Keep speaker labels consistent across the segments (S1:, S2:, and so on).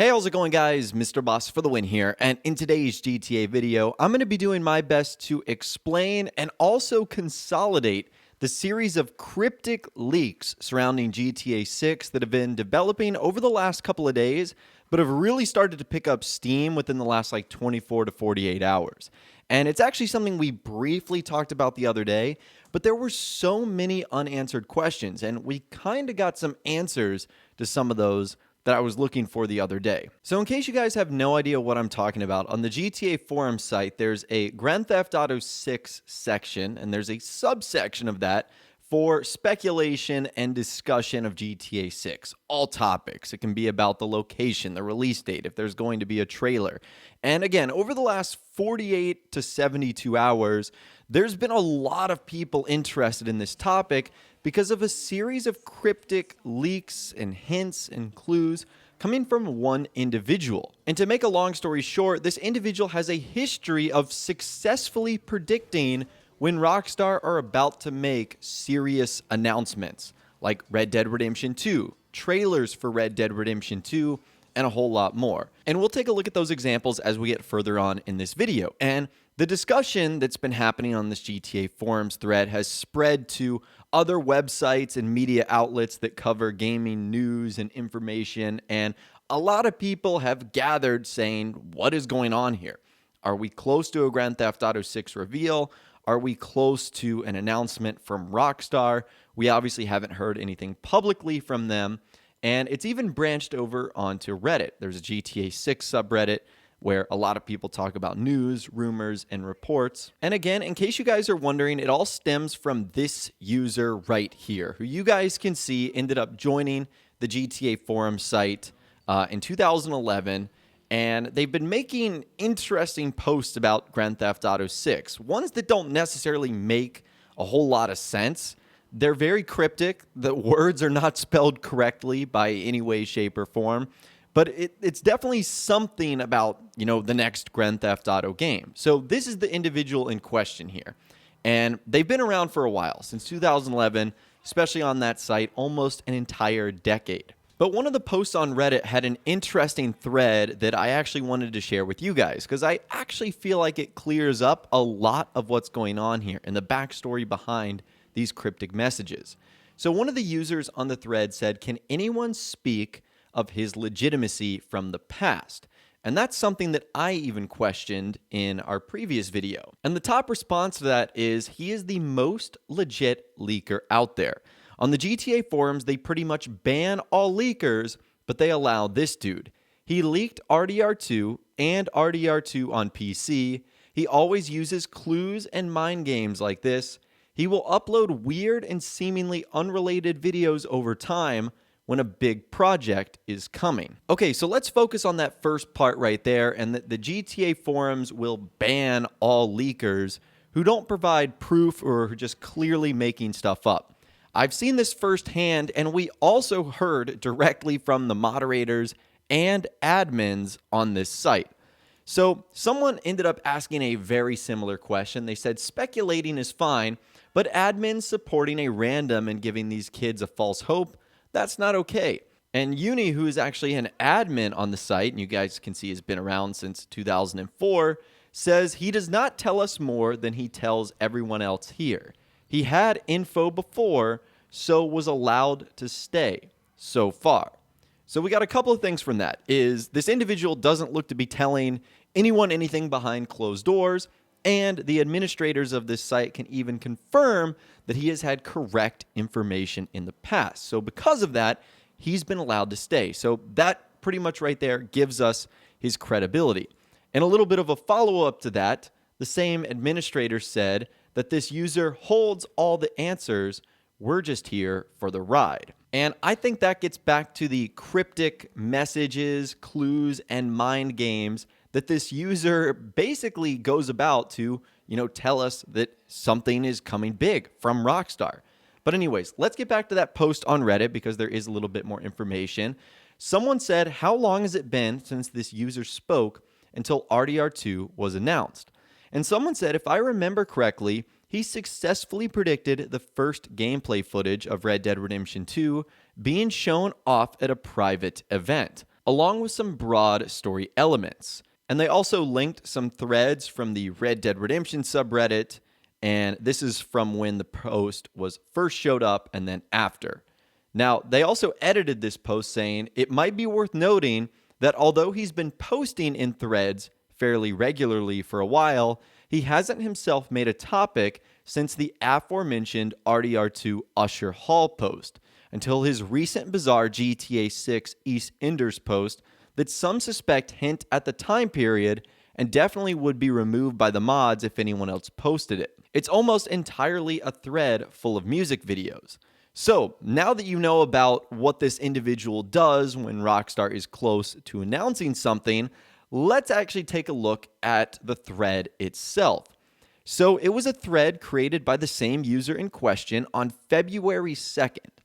S1: Hey, how's it going, guys? Mr. Boss for the win here, and in today's GTA video, I'm going to be doing my best to explain and also consolidate the series of cryptic leaks surrounding GTA 6 that have been developing over the last couple of days, but have really started to pick up steam within the last 24 to 48 hours. And it's actually something we briefly talked about the other day, but there were so many unanswered questions, and we kind of got some answers to some of those that I was looking for the other day. So in case you guys have no idea what I'm talking about, on the GTA forum site, there's a Grand Theft Auto 6 section, and there's a subsection of that for speculation and discussion of GTA 6. All topics. It can be about the location, the release date, if there's going to be a trailer. And again, over the last 48 to 72 hours, there's been a lot of people interested in this topic because of a series of cryptic leaks and hints and clues coming from one individual. And to make a long story short, this individual has a history of successfully predicting when Rockstar are about to make serious announcements, like Red Dead Redemption 2, trailers for Red Dead Redemption 2, and a whole lot more. And we'll take a look at those examples as we get further on in this video. And the discussion that's been happening on this GTA forums thread has spread to other websites and media outlets that cover gaming news and information, and a lot of people have gathered saying, what is going on here? Are we close to a Grand Theft Auto 6 reveal? Are we close to an announcement from Rockstar? We obviously haven't heard anything publicly from them, and it's even branched over onto Reddit. There's a GTA 6 subreddit where a lot of people talk about news, rumors, and reports. And again, in case you guys are wondering, it all stems from this user right here, who you guys can see ended up joining the GTA forum site in 2011, and they've been making interesting posts about Grand Theft Auto 6, ones that don't necessarily make a whole lot of sense. They're very cryptic. The words are not spelled correctly by any way, shape, or form. But it's definitely something about, the next Grand Theft Auto game. So this is the individual in question here. And they've been around for a while, since 2011, especially on that site, almost an entire decade. But one of the posts on Reddit had an interesting thread that I actually wanted to share with you guys, because I actually feel like it clears up a lot of what's going on here and the backstory behind these cryptic messages. So one of the users on the thread said, "Can anyone speak of his legitimacy from the past?" And that's something that I even questioned in our previous video. And the top response to that is, he is the most legit leaker out there. On the GTA forums, they pretty much ban all leakers, but they allow this dude. He leaked RDR2 and RDR2 on PC. He always uses clues and mind games like this. He will upload weird and seemingly unrelated videos over time when a big project is coming. Okay, so let's focus on that first part right there, and that the GTA forums will ban all leakers who don't provide proof or who are just clearly making stuff up. I've seen this firsthand, and we also heard directly from the moderators and admins on this site. So someone ended up asking a very similar question. They said speculating is fine, but admins supporting a random and giving these kids a false hope, that's not okay. And Uni, who is actually an admin on the site, and you guys can see has been around since 2004, says he does not tell us more than he tells everyone else here. He had info before, so was allowed to stay so far. So we got a couple of things from that. Is this individual doesn't look to be telling anyone anything behind closed doors, and the administrators of this site can even confirm that he has had correct information in the past. So because of that, he's been allowed to stay. So that pretty much right there gives us his credibility. And a little bit of a follow-up to that, the same administrator said that this user holds all the answers. We're just here for the ride. And I think that gets back to the cryptic messages, clues, and mind games that this user basically goes about to, tell us that something is coming big from Rockstar. But anyways, let's get back to that post on Reddit because there is a little bit more information. Someone said, how long has it been since this user spoke until RDR2 was announced? And someone said, if I remember correctly, he successfully predicted the first gameplay footage of Red Dead Redemption 2 being shown off at a private event. along with some broad story elements. And they also linked some threads from the Red Dead Redemption subreddit, and this is from when the post was first showed up and then after. Now, they also edited this post saying it might be worth noting that although he's been posting in threads fairly regularly for a while, he hasn't himself made a topic since the aforementioned RDR2 Usher Hall post, until his recent bizarre GTA 6 East Enders post that some suspect hint at the time period and definitely would be removed by the mods if anyone else posted it. It's almost entirely a thread full of music videos. So, now that you know about what this individual does when Rockstar is close to announcing something, let's actually take a look at the thread itself. So, it was a thread created by the same user in question on February 2nd.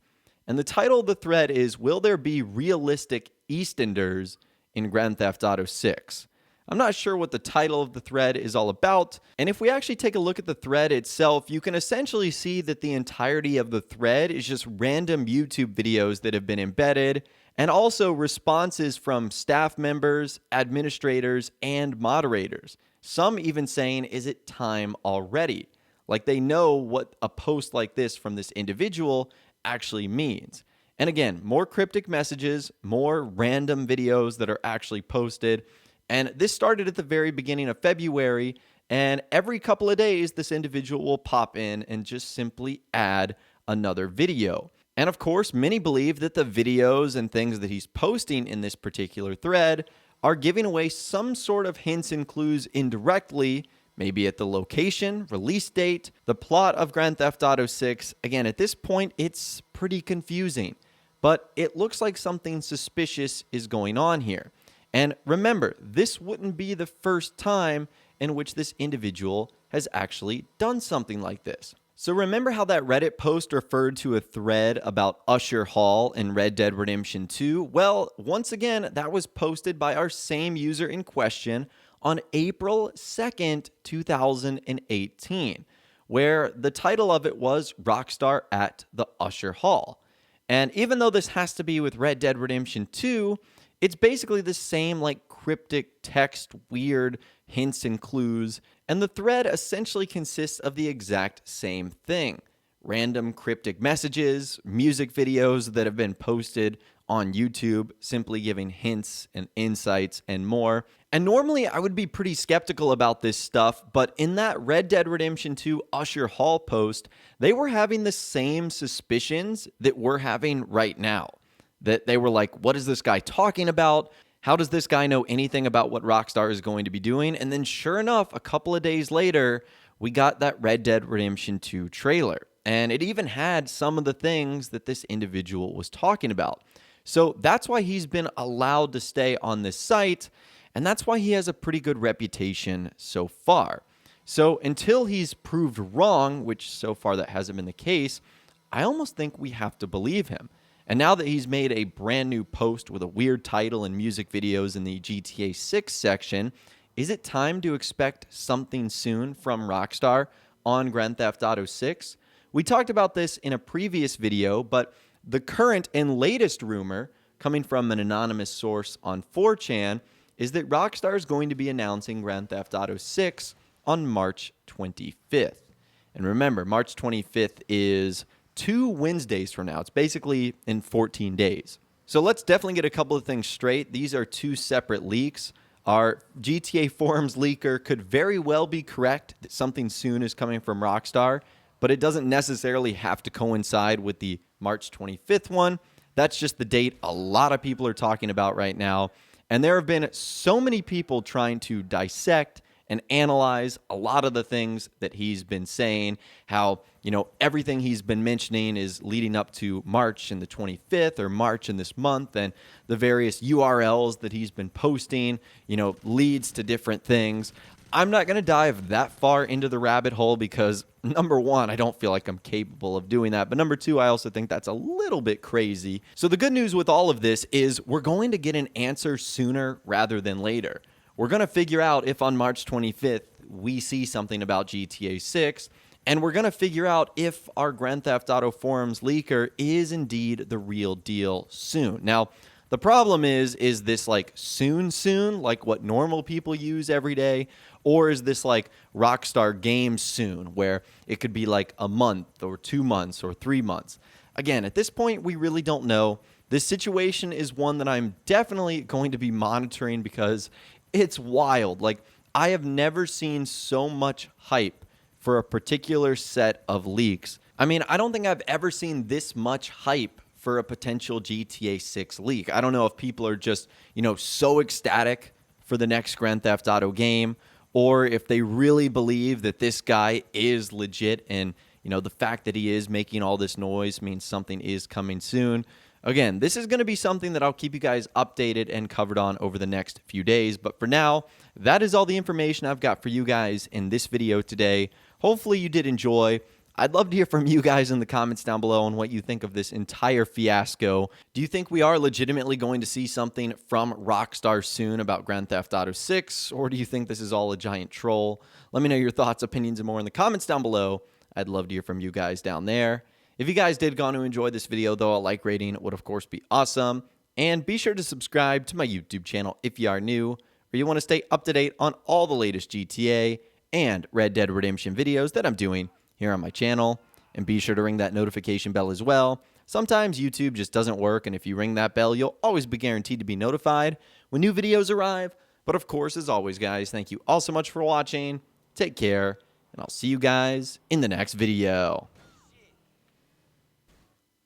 S1: And the title of the thread is, "Will there be realistic EastEnders in Grand Theft Auto 6?" I'm not sure what the title of the thread is all about, and if we actually take a look at the thread itself, you can essentially see that the entirety of the thread is just random YouTube videos that have been embedded, and also responses from staff members, administrators, and moderators. Some even saying, "Is it time already?" Like they know what a post like this from this individual actually means. And again, more cryptic messages, more random videos that are actually posted. And this started at the very beginning of February, and every couple of days, this individual will pop in and just simply add another video. And of course, many believe that the videos and things that he's posting in this particular thread are giving away some sort of hints and clues indirectly, maybe at the location, release date, the plot of Grand Theft Auto 6. Again, at this point, it's pretty confusing, but it looks like something suspicious is going on here. And remember, this wouldn't be the first time in which this individual has actually done something like this. So remember how that Reddit post referred to a thread about Usher Hall in Red Dead Redemption 2? Well, once again, that was posted by our same user in question on April 2nd, 2018, where the title of it was Rockstar at the Usher Hall. And even though this has to be with Red Dead Redemption 2, it's basically the same like cryptic text, weird hints and clues, and the thread essentially consists of the exact same thing. Random cryptic messages, music videos that have been posted on YouTube, simply giving hints and insights and more. And normally I would be pretty skeptical about this stuff, but in that Red Dead Redemption 2 Usher Hall post, they were having the same suspicions that we're having right now. That they were like, what is this guy talking about? How does this guy know anything about what Rockstar is going to be doing? And then sure enough, a couple of days later, we got that Red Dead Redemption 2 trailer. And it even had some of the things that this individual was talking about. So that's why he's been allowed to stay on this site. And that's why he has a pretty good reputation so far. So until he's proved wrong, which so far that hasn't been the case, I almost think we have to believe him. And now that he's made a brand new post with a weird title and music videos in the GTA 6 section, is it time to expect something soon from Rockstar on Grand Theft Auto 6? We talked about this in a previous video, but the current and latest rumor, coming from an anonymous source on 4chan, is that Rockstar is going to be announcing Grand Theft Auto 6 on March 25th. And remember, March 25th is 2 Wednesdays from now. It's basically in 14 days. So let's definitely get a couple of things straight. These are 2 separate leaks. Our GTA Forums leaker could very well be correct that something soon is coming from Rockstar, but it doesn't necessarily have to coincide with the March 25th one. That's just the date a lot of people are talking about right now. And there have been so many people trying to dissect and analyze a lot of the things that he's been saying, how, everything he's been mentioning is leading up to March and the 25th or March in this month, and the various URLs that he's been posting, leads to different things. I'm not going to dive that far into the rabbit hole because, number one, I don't feel like I'm capable of doing that. But number two, I also think that's a little bit crazy. So the good news with all of this is we're going to get an answer sooner rather than later. We're going to figure out if on March 25th we see something about GTA 6, and we're going to figure out if our Grand Theft Auto Forums leaker is indeed the real deal soon. Now, The problem is this like soon, like what normal people use every day? Or is this like Rockstar Games soon, where it could be like a month or 2 months or 3 months? Again, at this point, we really don't know. This situation is one that I'm definitely going to be monitoring because it's wild. Like, I have never seen so much hype for a particular set of leaks. I mean, I don't think I've ever seen this much hype for a potential GTA 6 leak. I don't know if people are just, so ecstatic for the next Grand Theft Auto game, or if they really believe that this guy is legit and, the fact that he is making all this noise means something is coming soon. Again, this is going to be something that I'll keep you guys updated and covered on over the next few days. But for now, that is all the information I've got for you guys in this video today. Hopefully you did enjoy. I'd love to hear from you guys in the comments down below on what you think of this entire fiasco. Do you think we are legitimately going to see something from Rockstar soon about Grand Theft Auto 6? Or do you think this is all a giant troll? Let me know your thoughts, opinions, and more in the comments down below. I'd love to hear from you guys down there. If you guys did go on to enjoy this video, though, a like rating would, of course, be awesome. And be sure to subscribe to my YouTube channel if you are new, or you want to stay up to date on all the latest GTA and Red Dead Redemption videos that I'm doing here on my channel. And be sure to ring that notification bell as well. Sometimes YouTube just doesn't work, and if you ring that bell, you'll always be guaranteed to be notified when new videos arrive. But of course, as always, guys, thank you all so much for watching. Take care, and I'll see you guys in the next video.